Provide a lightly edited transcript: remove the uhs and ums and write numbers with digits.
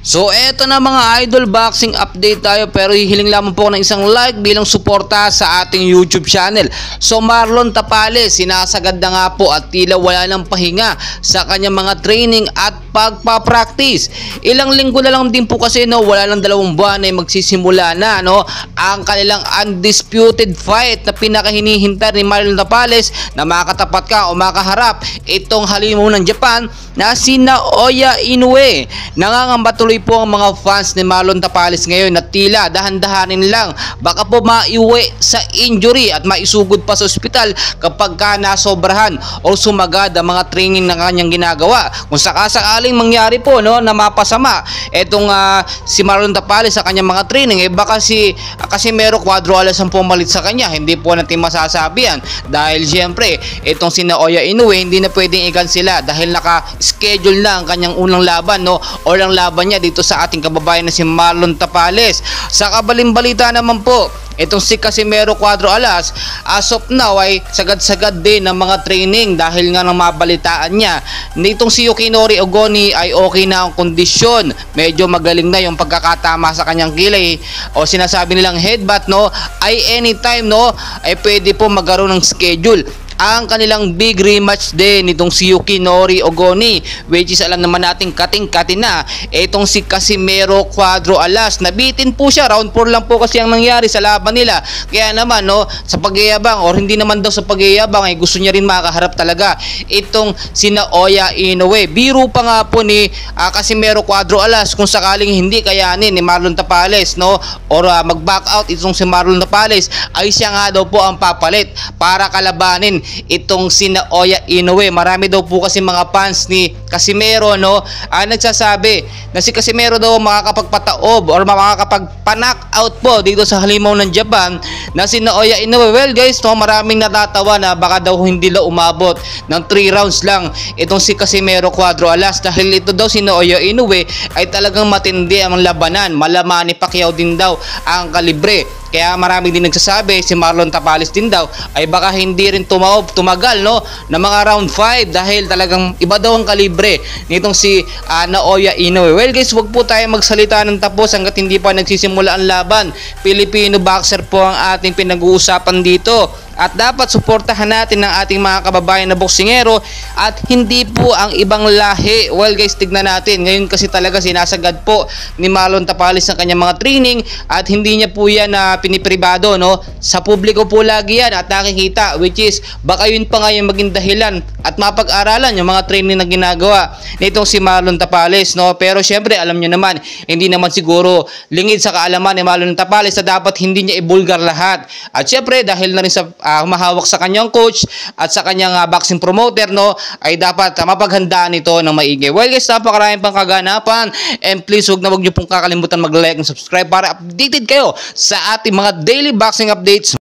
So eto na mga idol, boxing update tayo, pero hihiling lamang po ng isang like bilang suporta sa ating YouTube channel. So Marlon Tapales, sinasagad na nga po at tila wala ng pahinga sa kanyang mga training at pagpapractice. Ilang linggo na lang din po kasi wala lang 2 buwan ay magsisimula na ang kanilang undisputed fight na pinakahinihintay ni Marlon Tapales na makatapat ka o makaharap itong halimaw ng Japan na si Naoya Inoue. Nangangamba tuloy po ang mga fans ni Marlon Tapales ngayon na tila dahan-dahanin lang, baka po maiuwi sa injury at maisugod pa sa ospital kapag nasobrahan o sumagad ang mga training na kanyang ginagawa. Kung sakasakaling mangyari po na mapasama etong si Marlon Tapales sa kanyang mga training, baka si Casimero Cuadro Alas ang pumalit sa kanya. Hindi po natin masasabi yan dahil siyempre itong si Naoya Inoue hindi na pwedeng i-cancela dahil naka-schedule na ang kanyang unang laban o ang laban niya dito sa ating kababayan na si Marlon Tapales. Sa kabalimbalita naman po, itong si Casimero Cuadro Alas as of now ay sagad-sagad din ng mga training dahil nga nang mabalitaan niya nitong si Yukinoru Ogoni ay okay na ang kondisyon. Medyo magaling na yung pagkakatama sa kanyang kilay o sinasabi nilang headbutt ay anytime ay pwede po magkaroon ng schedule ang kanilang big rematch din nitong si Yukinoru Ogoni, which is alam naman natin kating-kati na itong si Casimero Cuadro Alas. Nabitin po siya, round 4 lang po kasi ang nangyari sa laban nila. Kaya naman sa pagyayabang or hindi naman daw sa pagyayabang ay gusto niya rin makaharap talaga itong si Naoya Inoue. Biro pa nga po ni Casimero Cuadro Alas kung sakaling hindi kayanin ni Marlon Tapales or mag-back out itong si Marlon Tapales ay siya nga daw po ang papalit para kalabanin itong si Naoya Inoue. Marami daw po kasi mga fans ni Casimero nagsasabi na si Casimero daw makakapagpataob or makakapagpa-knock out po dito sa halimaw ng Japan na si Naoya Inoue. Well guys, maraming natatawa na baka daw hindi daw umabot ng 3 rounds lang itong si Casimero Cuadro Alas dahil ito daw si Naoya Inoue ay talagang matindi ang labanan. Malaman ni Pacquiao din daw ang kalibre. Kaya marami din nagsasabi si Marlon Tapales din daw ay baka hindi rin tumagal na mga round 5 dahil talagang iba daw ang kalibre nitong si Naoya Inoue. Well guys, wag po tayo magsalita ng tapos hanggat hindi pa nagsisimula ang laban. Filipino boxer po ang ating pinag-uusapan dito. At dapat suportahan natin ng ating mga kababayan na boksingero at hindi po ang ibang lahi. Well guys, tignan natin. Ngayon kasi talaga sinasagad po ni Marlon Tapales ang kanyang mga training at hindi niya po yan na pinipribado. Sa publiko po lagi yan at nakikita, which is baka yun pa nga yung maging dahilan at mapag-aralan yung mga training na ginagawa nitong si Marlon Tapales. Pero syempre alam nyo naman, hindi naman siguro lingid sa kaalaman ni Marlon Tapales na dapat hindi niya ibulgar lahat. At syempre dahil na rin sa mahawak sa kanyang coach at sa kanyang boxing promoter ay dapat mapaghandaan ito ng maigi. Well guys, napakaraming pang kaganapan and please wag niyo pong kakalimutan mag-like and subscribe para updated kayo sa ating mga daily boxing updates.